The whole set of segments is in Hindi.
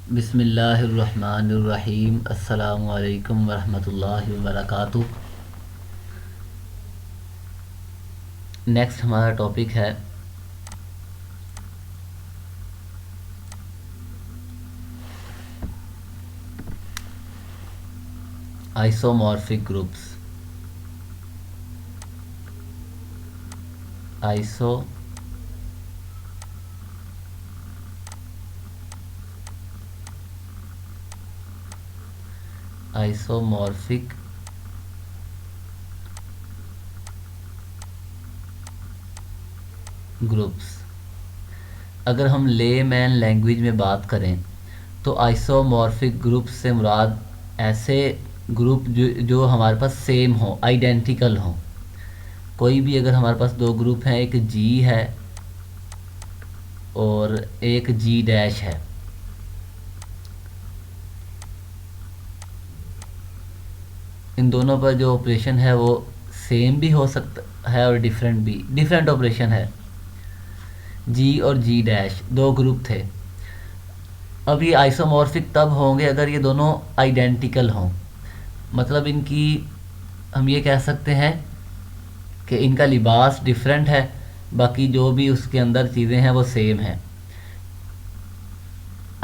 बिस्मिल्लाहिर्रहमानिर्रहीम। अस्सलामु अलैकुम वरहमतुल्लाहि वबरकातुहू। नेक्स्ट हमारा टॉपिक है आइसोमॉर्फिक ग्रुप्स। Isomorphic groups. अगर हम लेमैन लैंग्वेज में बात करें तो आइसोमॉर्फिक ग्रुप से मुराद ऐसे ग्रुप जो हमारे पास सेम हो, आइडेंटिकल हो। कोई भी अगर हमारे पास दो ग्रुप हैं, एक जी है और एक जी डैश है, इन दोनों पर जो ऑपरेशन है वो सेम भी हो सकता है और डिफरेंट ऑपरेशन है। जी और जी डैश दो ग्रुप थे। अब ये आइसोमॉर्फिक तब होंगे अगर ये दोनों आइडेंटिकल हों, मतलब इनकी हम ये कह सकते हैं कि इनका लिबास डिफरेंट है, बाकी जो भी उसके अंदर चीज़ें हैं वो सेम हैं।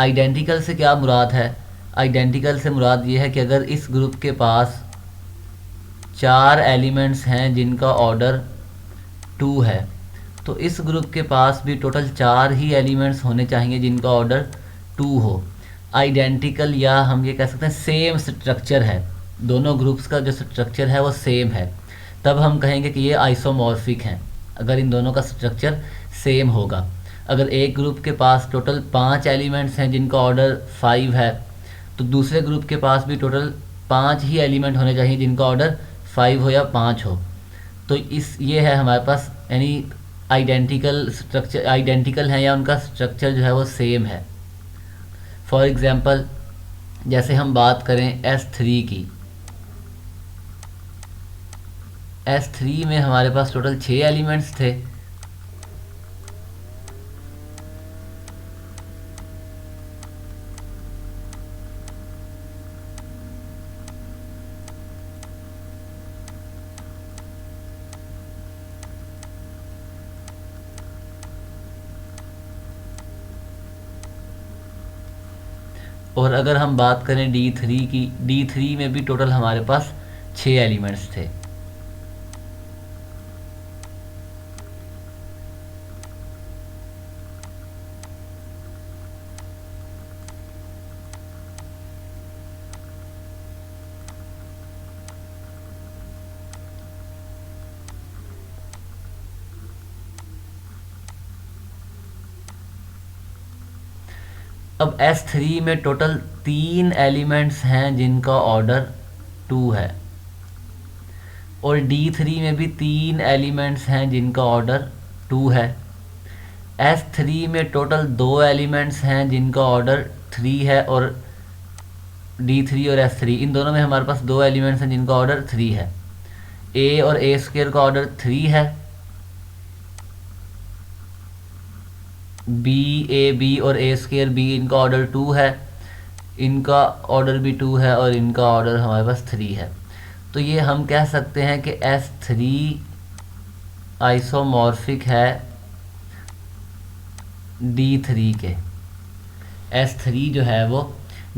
आइडेंटिकल से क्या मुराद है? आइडेंटिकल से मुराद ये है कि अगर इस ग्रुप के पास चार एलिमेंट्स हैं जिनका ऑर्डर 2 है, तो इस ग्रुप के पास भी टोटल चार ही एलिमेंट्स होने चाहिए जिनका ऑर्डर 2 हो। आइडेंटिकल या हम ये कह सकते हैं सेम स्ट्रक्चर है, दोनों ग्रुप्स का जो स्ट्रक्चर है वो सेम है, तब हम कहेंगे कि ये आइसोमॉर्फिक हैं। अगर इन दोनों का स्ट्रक्चर सेम होगा। अगर एक ग्रुप के पास टोटल 5 एलिमेंट्स हैं जिनका ऑर्डर 5 है, तो दूसरे ग्रुप के पास भी टोटल 5 ही एलिमेंट होने चाहिए जिनका ऑर्डर 5 हो या 5 हो। तो इस ये है हमारे पास, यानी आइडेंटिकल स्ट्रक्चर, आइडेंटिकल हैं या उनका स्ट्रक्चर जो है वो सेम है। फॉर एग्ज़ाम्पल, जैसे हम बात करें S3 की, S3 में हमारे पास टोटल 6 एलिमेंट्स थे। और अगर हम बात करें D3 की, D3 में भी टोटल हमारे पास 6 एलिमेंट्स थे। अब S3 में टोटल 3 एलिमेंट्स हैं जिनका ऑर्डर 2 है, और D3 में भी 3 एलिमेंट्स हैं जिनका ऑर्डर 2 है। S3 में टोटल 2 एलिमेंट्स हैं जिनका ऑर्डर 3 है, और D3 और S3 इन दोनों में हमारे पास 2 एलिमेंट्स हैं जिनका ऑर्डर 3 है। A और A स्क्वायर का ऑर्डर 3 है, B और A स्क्वायर B इनका ऑर्डर 2 है, इनका ऑर्डर भी 2 है, और इनका ऑर्डर हमारे पास 3 है। तो ये हम कह सकते हैं कि S3 आइसोमॉर्फिक है D3 के। S3 जो है वो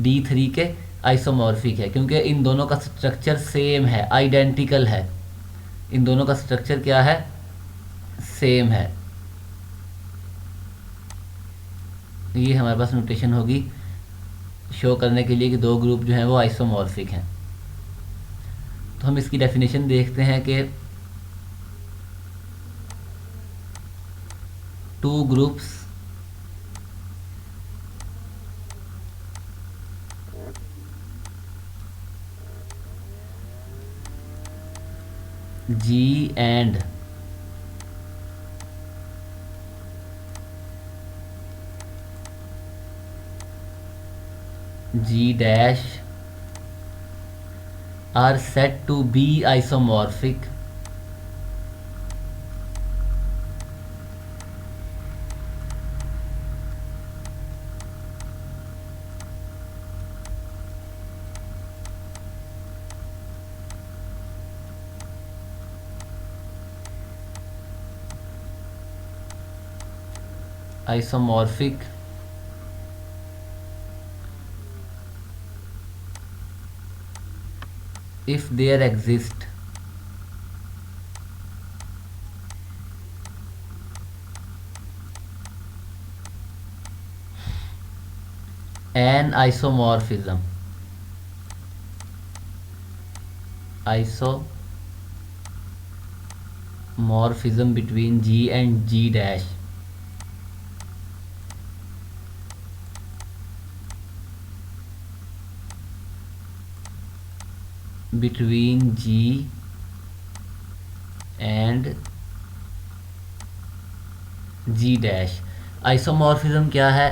D3 के आइसोमॉर्फिक है, क्योंकि इन दोनों का स्ट्रक्चर सेम है, आइडेंटिकल है। इन दोनों का स्ट्रक्चर क्या है? सेम है। ये हमारे पास नोटेशन होगी शो करने के लिए कि दो ग्रुप जो हैं वो आइसोमॉर्फिक हैं। तो हम इसकी डेफिनेशन देखते हैं कि two groups G and G dash are said to be isomorphic isomorphic if there exist an isomorphism between G and G dash between G and G dash. Isomorphism क्या है?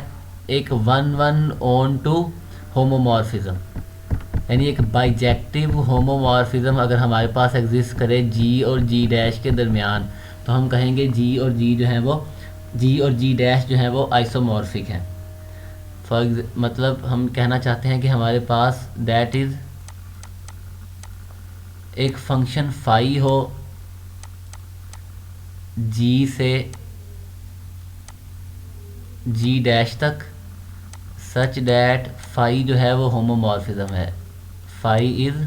एक 1:1 होमोमॉर्फिज्म, यानी एक बाइजेक्टिव होमोमॉर्फिज्म अगर हमारे पास एग्जिस्ट करे G और G डैश के दरमियान, तो हम कहेंगे G और G जो है वो G और G डैश जो है वो आइसोमॉर्फिक हैं। मतलब हम कहना चाहते हैं कि हमारे पास दैट इज़ एक फंक्शन फाई हो G से G डैश तक, सच डैट फाई जो है वो होमोमॉर्फिज्म है। Phi is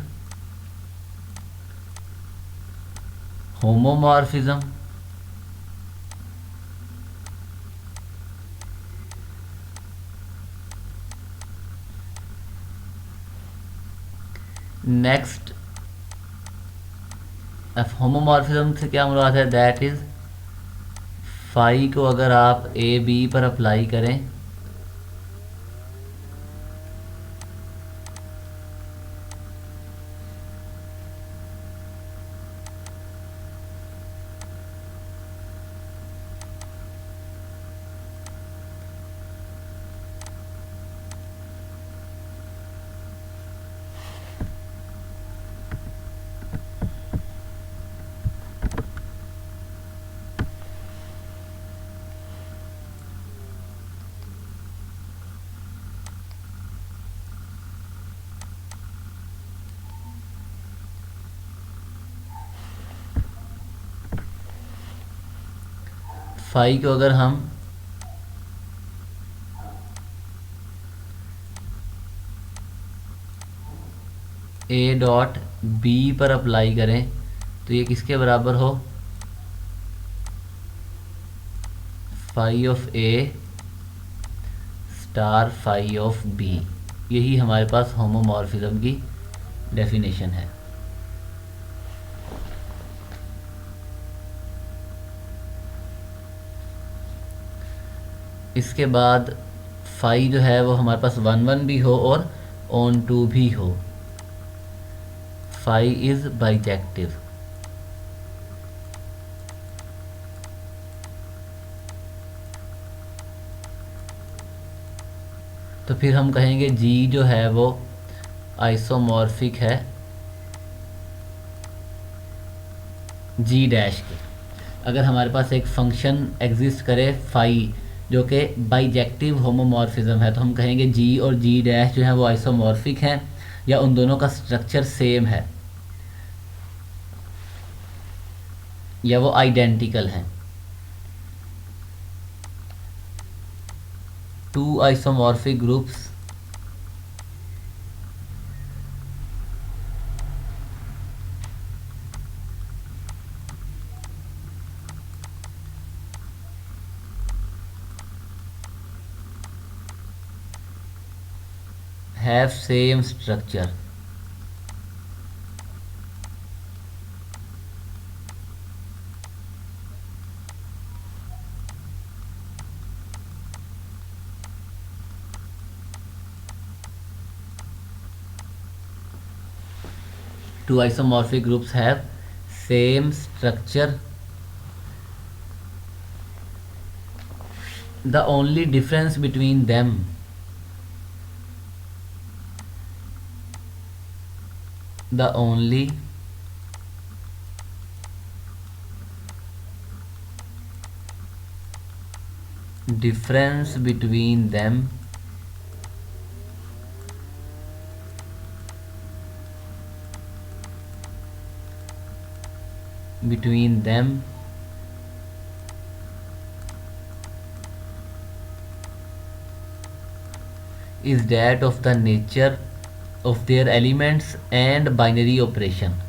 homomorphism next, homomorphism से क्या मुराद है? दैट इज फाई को अगर आप ए बी पर अप्लाई करें फाई को अगर हम ए डॉट बी पर अप्लाई करें तो ये किसके बराबर हो? Phi of a star phi of b. यही हमारे पास होमोमॉर्फिज्म की डेफिनेशन है। इसके बाद फाई जो है वो हमारे पास 1:1 भी हो और ऑन टू भी हो। Phi is bijective. तो फिर हम कहेंगे G जो है वो आइसोमॉर्फिक है G डैश के। अगर हमारे पास एक फंक्शन एग्जिस्ट करे फाई जो कि बाइजेक्टिव होमोमॉर्फिज्म है, तो हम कहेंगे G और G डैश जो है वो आइसोमॉर्फिक हैं या उन दोनों का स्ट्रक्चर सेम है या वो आइडेंटिकल हैं। Two isomorphic groups have same structure. Two isomorphic groups have same structure. The only difference between them the only difference between them is that of the nature of their elements and binary operation.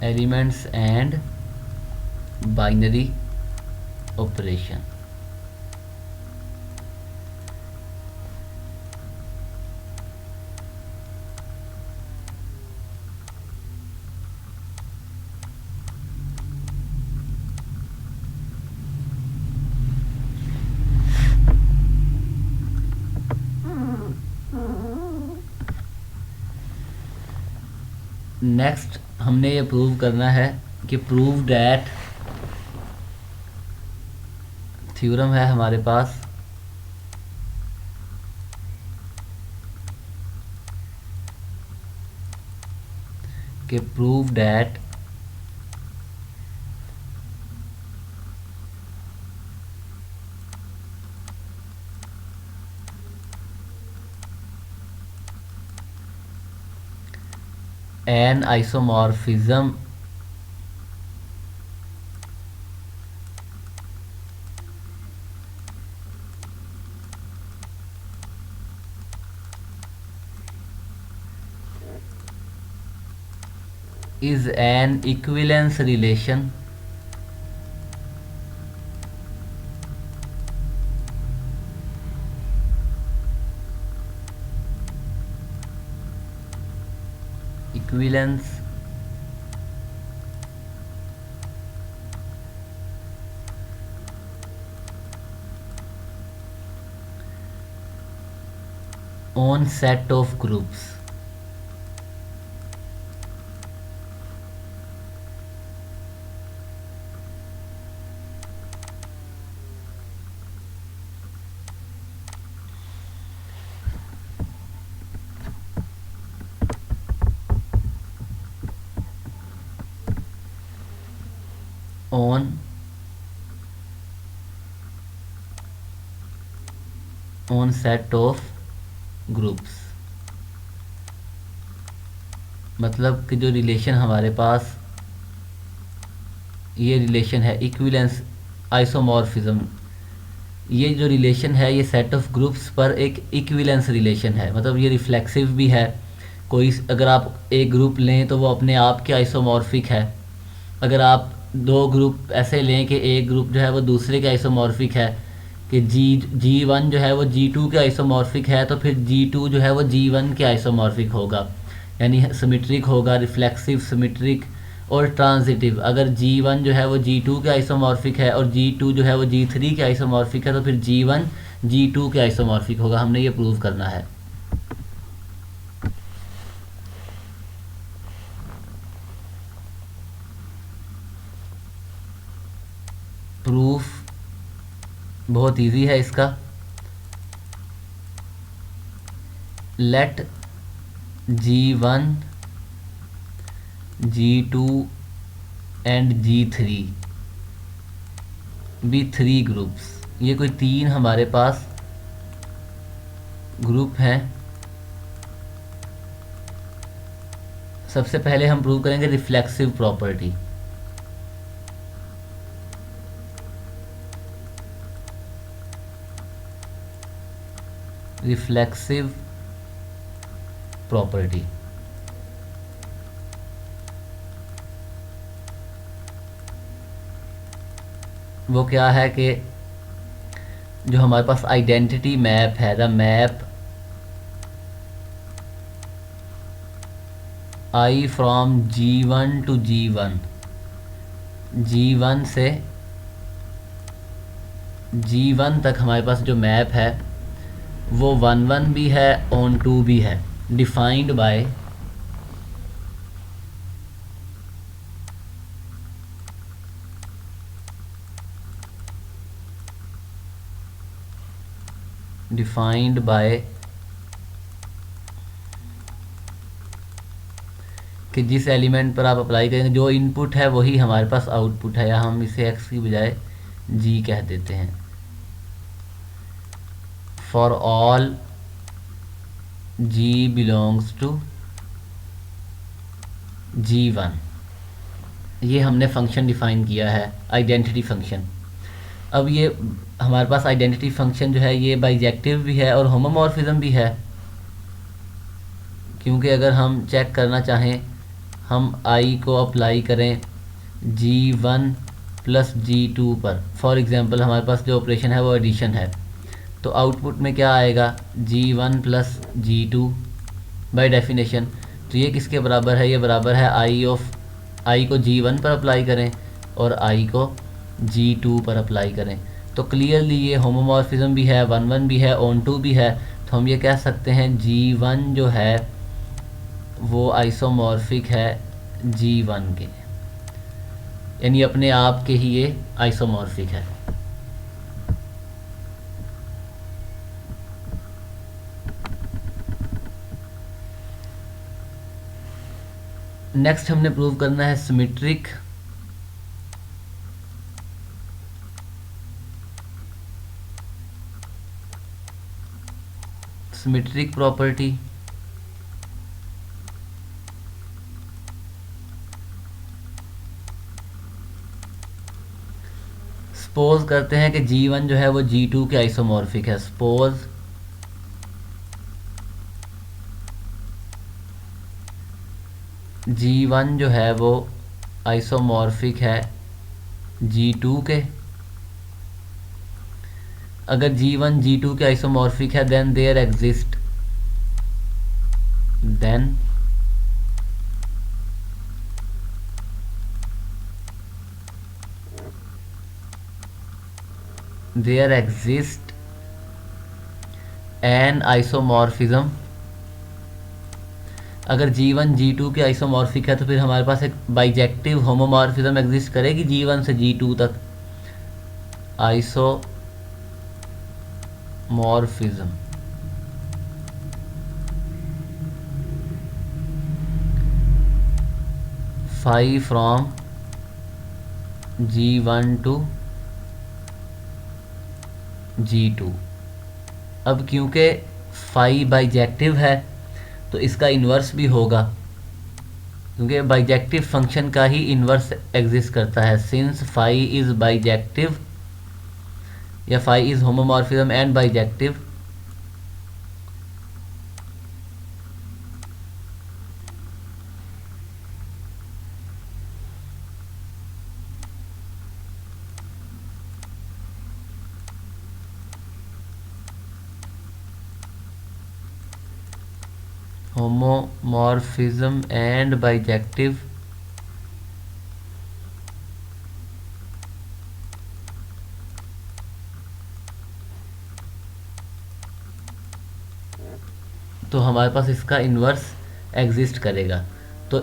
Elements and binary operation. Next हमने ये प्रूव करना है कि प्रूव डैट, थ्योरम है हमारे पास कि prove that an isomorphism is an equivalence relation equivalence on set of groups. on set of groups, मतलब कि जो रिलेशन हमारे पास ये रिलेशन है इक्विवेलेंस आइसोमॉर्फिज्म, ये जो रिलेशन है ये सेट ऑफ ग्रुप्स पर एक इक्विवेलेंस रिलेशन है, मतलब ये रिफ्लेक्सिव भी है। कोई अगर आप एक ग्रुप लें तो वो अपने आप के आइसोमॉर्फिक है। अगर आप दो ग्रुप ऐसे लें कि एक ग्रुप जो है वो दूसरे के आइसोमॉर्फिक है, कि जी वन जो है वो जी2 के आइसोमॉर्फिक है, तो फिर जी2 जो है वो जी1 के आइसोमॉर्फिक होगा, यानी सिमेट्रिक होगा, रिफ्लेक्सिव, सिमेट्रिक और ट्रांजिटिव। अगर जी1 जो है वो जी2 के आइसोमॉर्फिक है और जी2 जो है वो जी3 के आइसोमॉर्फिक है, तो फिर जी1 जी2 के आइसोमॉर्फिक होगा। हमने ये प्रूव करना है। प्रूफ बहुत इजी है इसका। Let G1 G2 and G3 be 3 groups. ये कोई 3 हमारे पास ग्रुप हैं। सबसे पहले हम प्रूव करेंगे रिफ्लेक्सिव प्रॉपर्टी। रिफ्लेक्सिव प्रॉपर्टी वो क्या है कि जो हमारे पास आइडेंटिटी मैप है, the map I from G1 to G1, G1 से G1 तक हमारे पास जो मैप है वो 1 भी है, ऑन 2 भी है, डिफाइंड बाय कि जिस एलिमेंट पर आप अप्लाई करेंगे जो इनपुट है वही हमारे पास आउटपुट है, या हम इसे x की बजाय g कह देते हैं। For all g belongs to g1, ये हमने फंक्शन डिफाइन किया है, आइडेंटिटी फंक्शन। अब ये हमारे पास आइडेंटिटी फंक्शन जो है ये बाइजेक्टिव भी है और होमोमॉर्फिज्म भी है, क्योंकि अगर हम चेक करना चाहें, हम i को अप्लाई करें g1 प्लस g2 पर, फॉर एग्ज़ाम्पल हमारे पास जो ऑपरेशन है वो एडिशन है, तो आउटपुट में क्या आएगा g1 plus g2 by definition. तो ये किसके बराबर है, ये बराबर है i को g1 पर अप्लाई करें और i को g2 पर अप्लाई करें। तो क्लियरली ये होमोमॉर्फिज्म भी है, 1 1 भी है, ऑन टू भी है। तो हम ये कह सकते हैं g1 जो है वो आइसोमॉर्फिक है g1 के, यानी अपने आप के ही ये आइसोमॉर्फिक है। नेक्स्ट हमने प्रूव करना है सिमेट्रिक प्रॉपर्टी। सपोज करते हैं कि g1 जो है वो g2 के आइसोमॉर्फिक है। सपोज g1 जो है वो आइसोमॉर्फिक है g2 के। अगर g1 g2 के आइसोमॉर्फिक है then there exist an isomorphism. अगर g1 g2 के आइसोमॉर्फिक है तो फिर हमारे पास एक बाइजेक्टिव होमोमॉर्फिज्म एग्जिस्ट करेगी g1 से g2 तक। Isomorphism phi from g1 to g2। अब क्योंकि फाई बाइजेक्टिव है तो इसका इन्वर्स भी होगा, क्योंकि बाइजेक्टिव फंक्शन का ही इन्वर्स एग्जिस्ट करता है। सिंस फाई इज़ बाइजेक्टिव या phi is homomorphism and bijective, homomorphism and bijective तो हमारे पास इसका इन्वर्स एग्जिस्ट करेगा। तो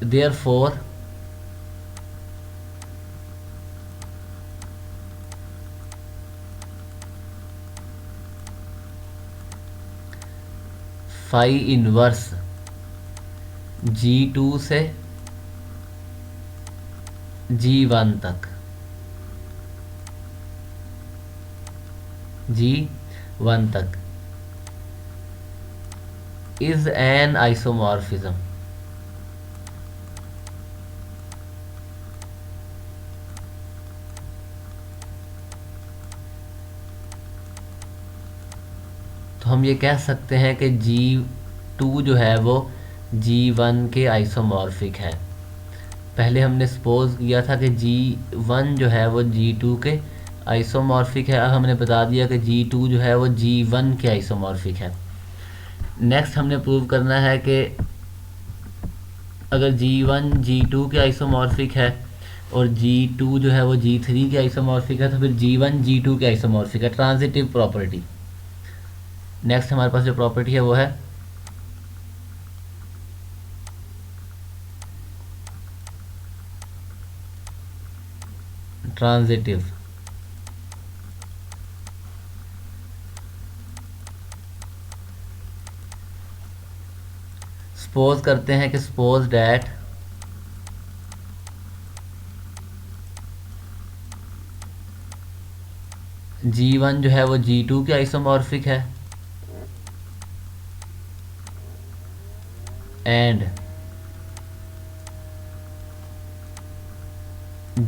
देयरफॉर फाई इन्वर्स g2 से g1 तक, g1 तक इज एन आइसोमॉर्फिज्म। तो हम ये कह सकते हैं कि g2 जो है वो g1 के आइसोमॉर्फिक है। पहले हमने सपोज किया था कि g1 जो है वो g2 के आइसोमॉर्फिक है, अब हमने बता दिया कि g2 जो है वो g1 के आइसोमॉर्फिक है। नेक्स्ट हमने प्रूव करना है कि अगर g1 g2 के आइसोमॉर्फिक है और g2 जो है वो g3 के आइसोमॉर्फिक है तो फिर g1 g2 के आइसोमॉर्फिक है, ट्रांजिटिव प्रॉपर्टी। नेक्स्ट हमारे पास जो प्रॉपर्टी है वो है ट्रांजिटिव। सपोज करते हैं कि सपोज डैट G1 जो है वो G2 के आइसोमॉर्फिक है एंड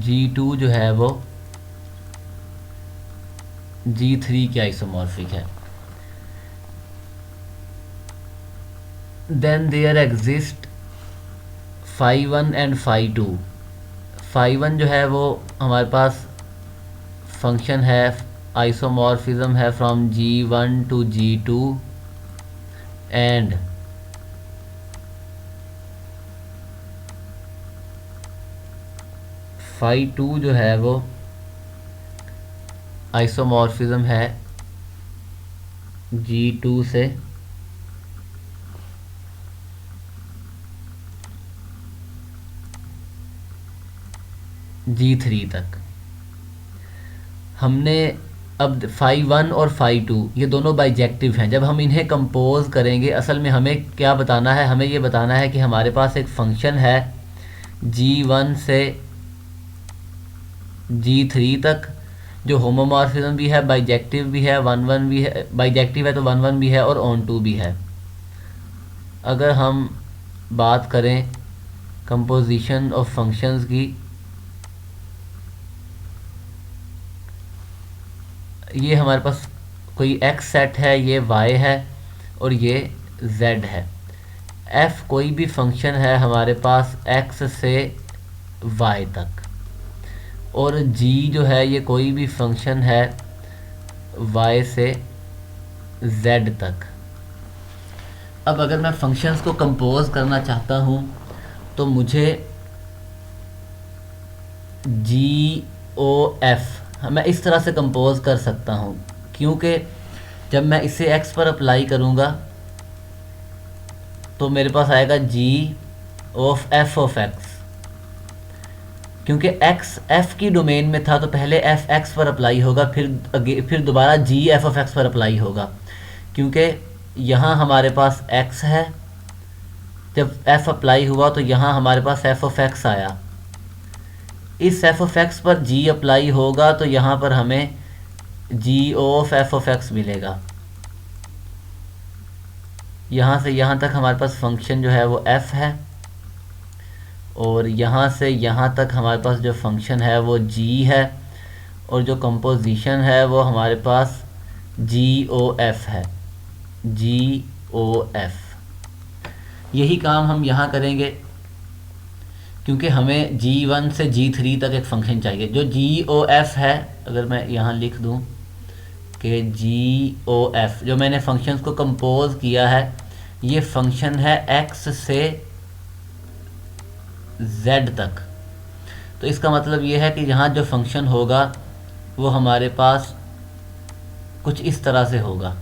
G2 जो है वो G3 के आइसोमॉर्फिक है। Then there exist phi1 and phi2। phi1 जो है वो हमारे पास फंक्शन है, आइसोमॉर्फिज्म है from G1 to G2 and phi2 जो है वो आइसोमॉर्फिज्म है G2 से G3 तक। हमने अब phi1 और phi2 ये दोनों बाइजेक्टिव हैं। जब हम इन्हें कंपोज करेंगे, असल में हमें क्या बताना है, हमें ये बताना है कि हमारे पास एक फंक्शन है G1 से G3 तक जो होमोमॉर्फिज्म भी है, बाइजेक्टिव भी है, 1 1 भी है, बाइजेक्टिव है तो 1 1 भी है और ऑन टू भी है। अगर हम बात करें कंपोजिशन ऑफ फंक्शंस की, ये हमारे पास कोई x सेट है, ये y है और ये z है। f कोई भी फंक्शन है हमारे पास x से y तक और g जो है ये कोई भी फंक्शन है y से z तक। अब अगर मैं फंक्शंस को कंपोज करना चाहता हूँ तो मुझे GOF मैं इस तरह से कंपोज कर सकता हूँ, क्योंकि जब मैं इसे x पर अप्लाई करूँगा तो मेरे पास आएगा G of f of x। क्योंकि x f की डोमेन में था तो पहले f x पर अप्लाई होगा, फिर दोबारा G f ऑफ x पर अप्लाई होगा। क्योंकि यहाँ हमारे पास x है, जब f अप्लाई हुआ तो यहाँ हमारे पास f ऑफ x आया। इस f ऑफ x पर g अप्लाई होगा तो यहाँ पर हमें g of f of x मिलेगा। यहाँ से यहाँ तक हमारे पास फंक्शन जो है वो f है और यहाँ से यहाँ तक हमारे पास जो फंक्शन है वो g है और जो कंपोजिशन है वो हमारे पास GOF है, GOF। यही काम हम यहाँ करेंगे क्योंकि हमें G1 से G3 तक एक फ़ंक्शन चाहिए जो GOF है। अगर मैं यहाँ लिख दूँ कि GOF जो मैंने फंक्शंस को कंपोज किया है, ये फंक्शन है x से z तक। तो इसका मतलब ये है कि यहाँ जो फंक्शन होगा वो हमारे पास कुछ इस तरह से होगा,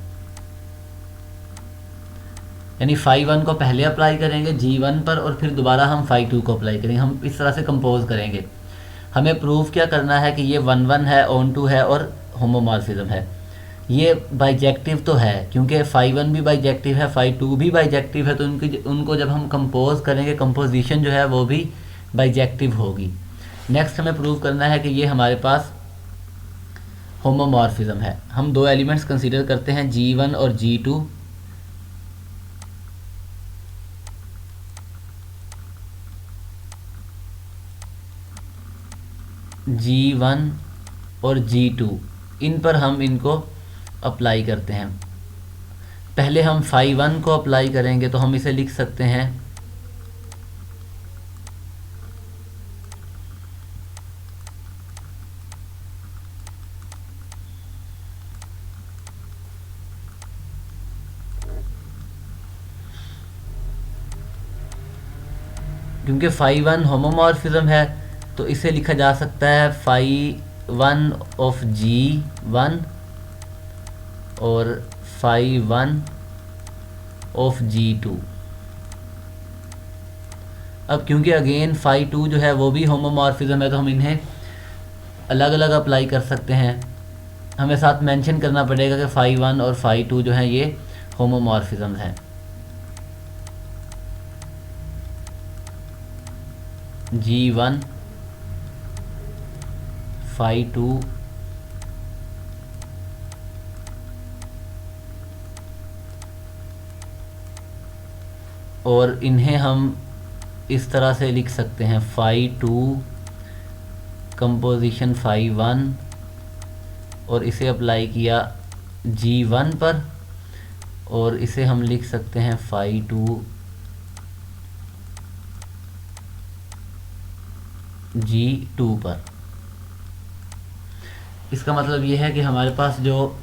यानी phi1 को पहले अप्लाई करेंगे G1 पर और फिर दोबारा हम phi2 को अप्लाई करेंगे। हम इस तरह से कंपोज करेंगे। हमें प्रूफ क्या करना है कि ये 1 1 है, ऑन टू है और होमोमॉर्फिज्म है। ये बाइजेक्टिव तो है क्योंकि phi1 भी बाइजेक्टिव है, phi2 भी बाइजेक्टिव है, तो उनको जब हम कंपोज करेंगे कंपोजिशन जो है वो भी बाइजेक्टिव होगी। नेक्स्ट हमें प्रूव करना है कि ये हमारे पास होमोमॉर्फिज्म है। हम दो एलिमेंट्स कंसीडर करते हैं G1 और G2। G1 और G2 इन पर हम इनको अप्लाई करते हैं। पहले हम phi1 को अप्लाई करेंगे तो हम इसे लिख सकते हैं क्योंकि phi1 होमोमॉर्फिज्म है तो इसे लिखा जा सकता है phi1 ऑफ G1 और phi1 ऑफ G2। अब क्योंकि अगेन phi2 जो है वो भी होमोमॉर्फिज्म है तो हम इन्हें अलग अलग अप्लाई कर सकते हैं। हमें साथ मेंशन करना पड़ेगा कि phi1 और phi2 जो हैं ये होमोमॉर्फिज्म हैं। G1 phi2 और इन्हें हम इस तरह से लिख सकते हैं phi2 कंपोजिशन phi1 और इसे अप्लाई किया G1 पर और इसे हम लिख सकते हैं phi2 G2 पर। इसका मतलब ये है कि हमारे पास जो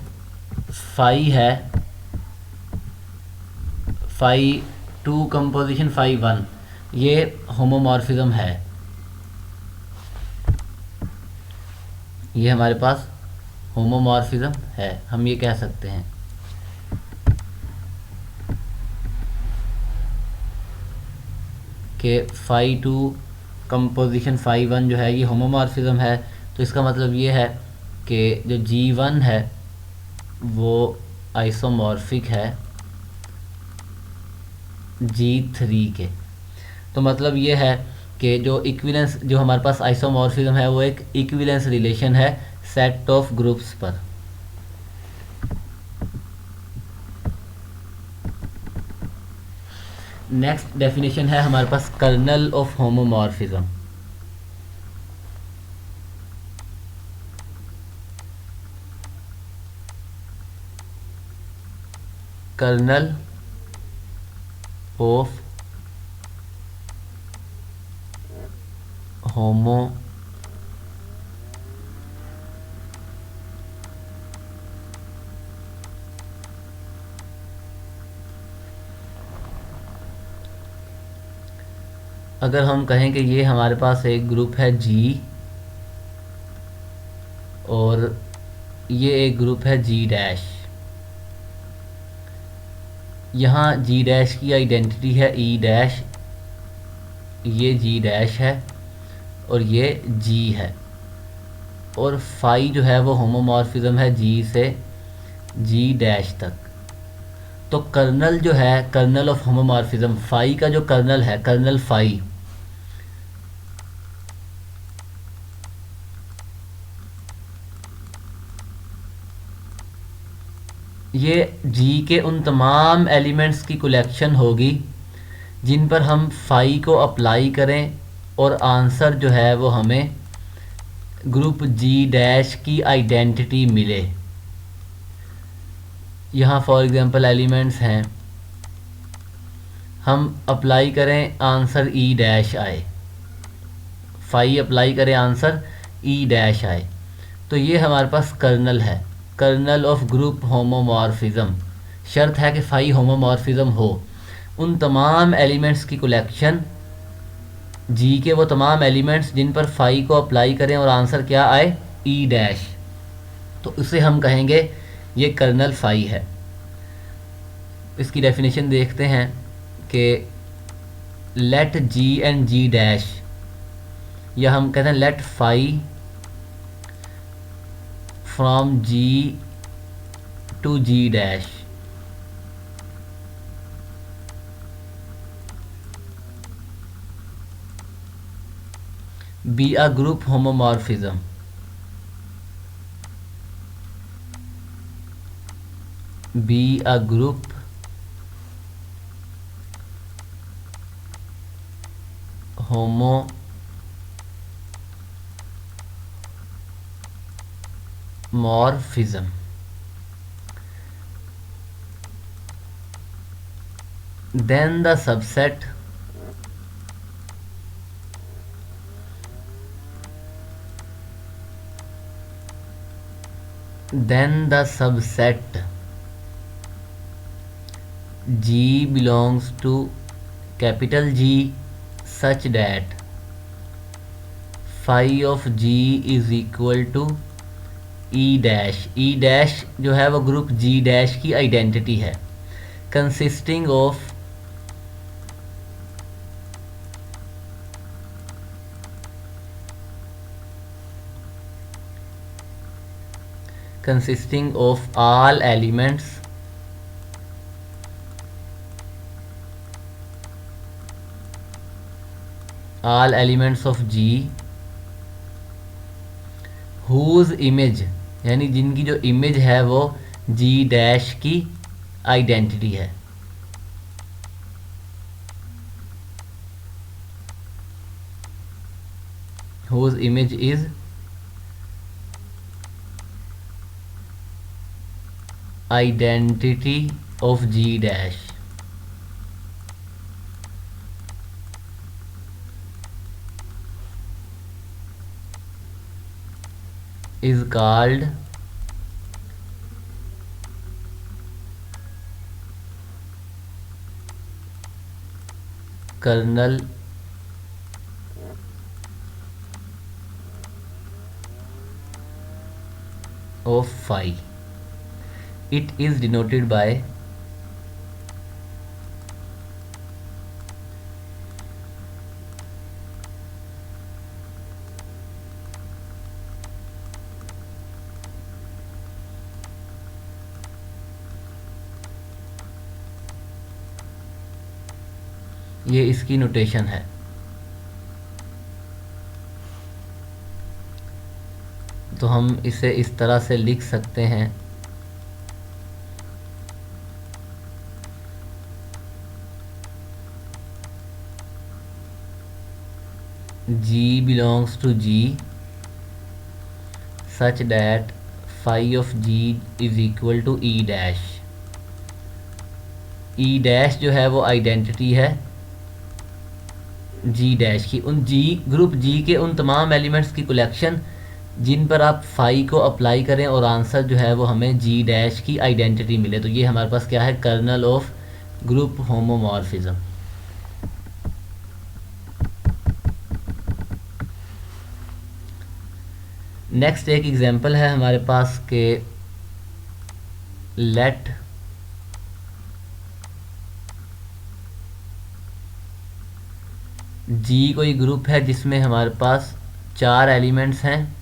फाई है phi2 कंपोजिशन phi1 ये होमोमॉर्फिज्म है, ये हमारे पास होमोमॉर्फिज्म है, हम ये कह सकते हैं। कि phi2 कंपोजिशन phi1 जो है ये होमोमॉर्फिज्म है, तो इसका मतलब ये है कि जो G1 है वो आइसोमॉर्फिक है G3 के। तो मतलब ये है कि जो इक्विवेलेंस, जो हमारे पास आइसोमॉर्फिज्म है वो एक इक्विवेलेंस रिलेशन है सेट ऑफ ग्रुप्स पर। नेक्स्ट डेफिनेशन है हमारे पास kernel of homomorphism. Kernel of homo अगर हम कहें कि ये हमारे पास एक ग्रुप है G और ये एक ग्रुप है G डैश, यहाँ G डैश की आइडेंटिटी है E डैश, ये G डैश है और ये G है, और फाई जो है वो होमोमॉर्फिज्म है G से G डैश तक। तो कर्नल जो है, कर्नल ऑफ होमोमॉर्फिज्म, फाई का जो कर्नल है, कर्नल फाई, ये G के उन तमाम एलिमेंट्स की कलेक्शन होगी जिन पर हम फाई को अप्लाई करें और आंसर जो है वो हमें ग्रुप G डैश की आइडेंटिटी मिले। यहाँ फॉर एग्जांपल एलिमेंट्स हैं, हम अप्लाई करें आंसर E डैश आए, फाई अप्लाई करें आंसर E डैश आए, तो ये हमारे पास कर्नल है, कर्नल ऑफ ग्रुप होमोमॉर्फिज्म। शर्त है कि फाई होमोमॉर्फिज्म हो, उन तमाम एलिमेंट्स की कलेक्शन, जी के वो तमाम एलिमेंट्स जिन पर फाई को अप्लाई करें और आंसर क्या आए ई डैश, तो उसे हम कहेंगे ये कर्नल फाई है। इसकी डेफिनेशन देखते हैं कि let G and G dash, या हम कहते हैं let phi from G to G dash be a group homomorphism, be a group homomorphism. Then the subset G belongs to capital G such that phi of G is equal to E dash। E dash जो है वो ग्रुप G dash की आइडेंटिटी है, consisting of all elements all elements of G whose image, यानी जिनकी जो इमेज है वो जी डैश की आइडेंटिटी है। Whose image is identity of G dash is called kernel of phi. It is denoted by ये इसकी नोटेशन है। तो हम इसे इस तरह से लिख सकते हैं, G belongs to G such that phi of G is equal to E dash। E dash जो है वो आइडेंटिटी है G डैश की, उन G ग्रुप G के उन तमाम एलिमेंट्स की कलेक्शन जिन पर आप फाई को अप्लाई करें और आंसर जो है वो हमें G डैश की आइडेंटिटी मिले। तो ये हमारे पास क्या है, kernel of group homomorphism. Next एक एग्जांपल है हमारे पास के लेट जी कोई ग्रुप है जिसमें हमारे पास 4 एलिमेंट्स हैं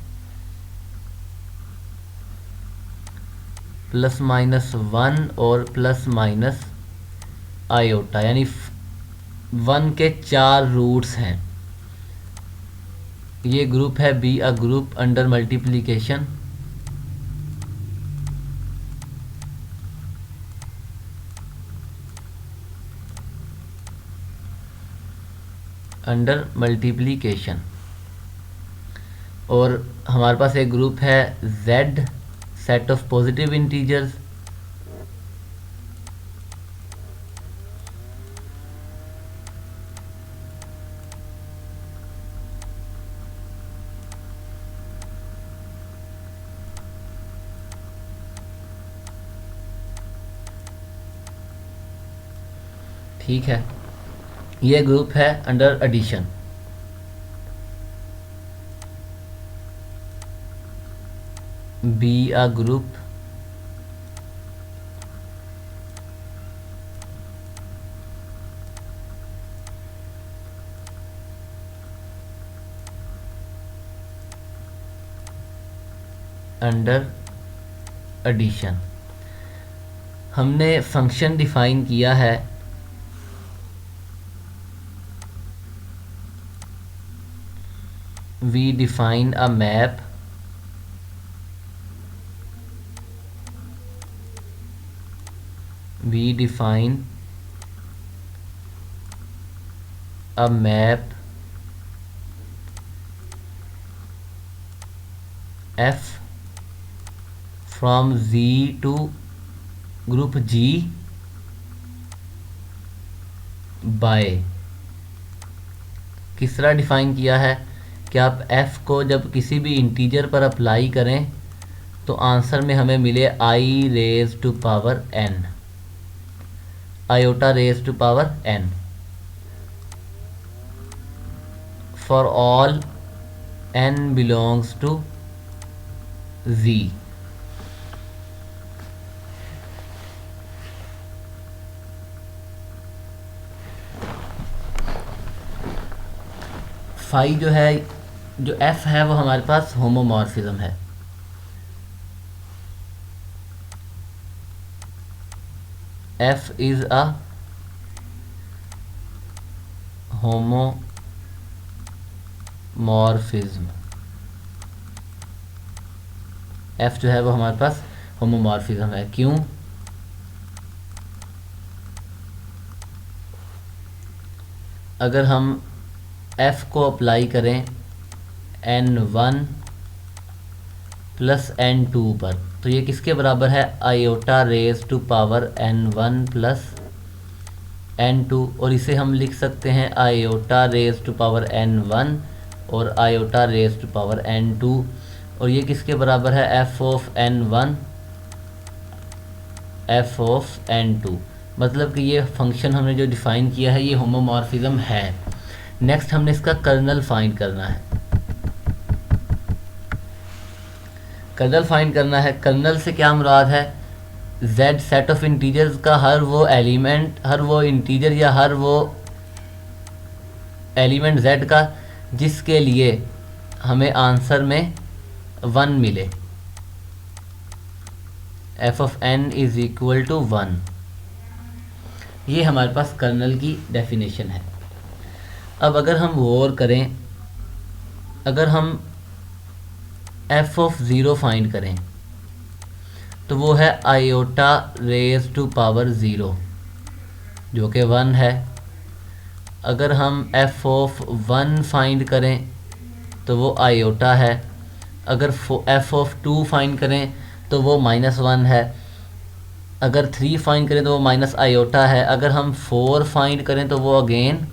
+-1 और + आयोटा, यानी 1 के 4 रूट्स हैं। ये ग्रुप है be a group under multiplication और हमारे पास एक ग्रुप है Z set of positive integers ठीक है। ये ग्रुप है under addition. Be a group under addition. हमने फंक्शन डिफाइन किया है we define a map F from Z to group G by, किस तरह डिफाइन किया है कि आप f को जब किसी भी इंटीजर पर अप्लाई करें तो आंसर में हमें मिले i raise to power n, iota raise to power n for all n belongs to z। Phi जो है, जो f है वो हमारे पास होमोमॉर्फिज्म है। f is a homomorphism homomorphism. F जो है वो हमारे पास होमोमॉर्फिज्म है। क्यों? अगर हम एफ को अप्लाई करें n1 प्लस n2 पर, तो ये किसके बराबर है? Iota raise to power n1 plus n2, और इसे हम लिख सकते हैं iota raise to power n1 और iota raise to power n2, और ये किसके बराबर है? f of n1 f of n2। मतलब कि ये फंक्शन हमने जो डिफ़ाइन किया है ये होमोमॉर्फिज्म है। नेक्स्ट हमने इसका कर्नल फाइंड करना है। कर्नल फाइंड करना है। कर्नल से क्या मुराद है? z सेट ऑफ इंटीजर्स का हर वो एलिमेंट, हर वो इंटीजर या हर वो एलिमेंट z का जिसके लिए हमें आंसर में 1 मिले। f of n is equal to 1। ये हमारे पास कर्नल की डेफिनेशन है। अब अगर हम गौर करें, अगर हम f ऑफ ज़ीरो फाइंड करें तो वो है iota raise to power zero जो कि 1 है। अगर हम f ऑफ 1 फाइंड करें तो वो आयोटा है। अगर f ऑफ 2 फाइंड करें तो वो -1 है। अगर 3 फाइंड करें तो वो माइनस आयोटा है। अगर हम 4 फाइंड करें तो वो अगेन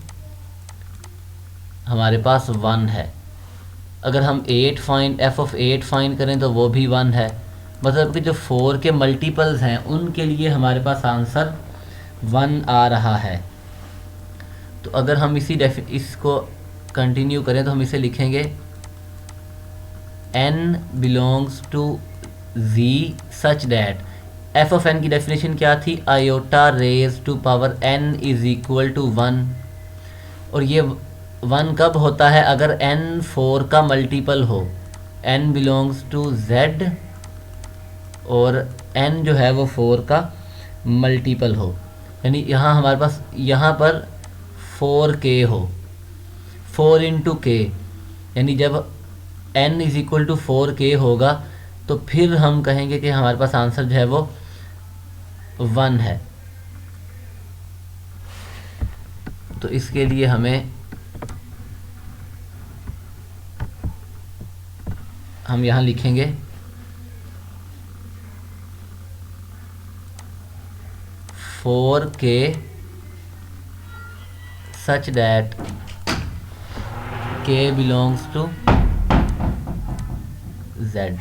हमारे पास 1 है। अगर हम f ऑफ 8 फाइंड करें तो वो भी 1 है। मतलब कि जो 4 के मल्टीपल्स हैं उनके लिए हमारे पास आंसर 1 आ रहा है। तो अगर हम इसको कंटिन्यू करें तो हम इसे लिखेंगे n belongs to z such that f of n की डेफिनेशन क्या थी? Iota raise to power n is equal to 1। और ये 1 कब होता है? अगर n 4 का मल्टीपल हो। n बिलोंग्स टू z और n जो है वो 4 का मल्टीपल हो। यानी यहाँ हमारे पास यहाँ पर 4k हो, 4 इंटू k, यानी जब n is equal to 4k होगा तो फिर हम कहेंगे कि हमारे पास आंसर जो है वो 1 है। तो इसके लिए हम यहाँ लिखेंगे 4k such that k belongs to z।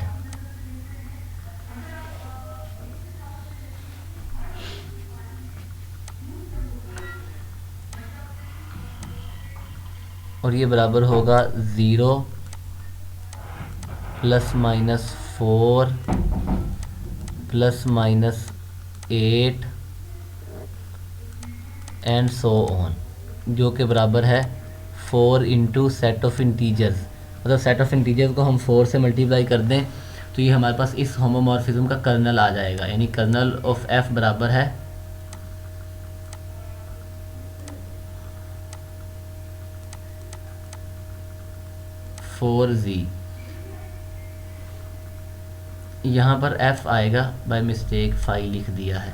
और ये बराबर होगा 0 plus minus 4 plus minus 8 and so on, जो कि बराबर है 4 इंटू सेट ऑफ इंटीजर्स। मतलब सेट ऑफ इंटीजर्स को हम 4 से मल्टीप्लाई कर दें तो ये हमारे पास इस होमोमॉर्फिज्म का कर्नल आ जाएगा। यानी कर्नल ऑफ f बराबर है 4z। यहाँ पर f आएगा, बाय मिस्टेक 5 लिख दिया है।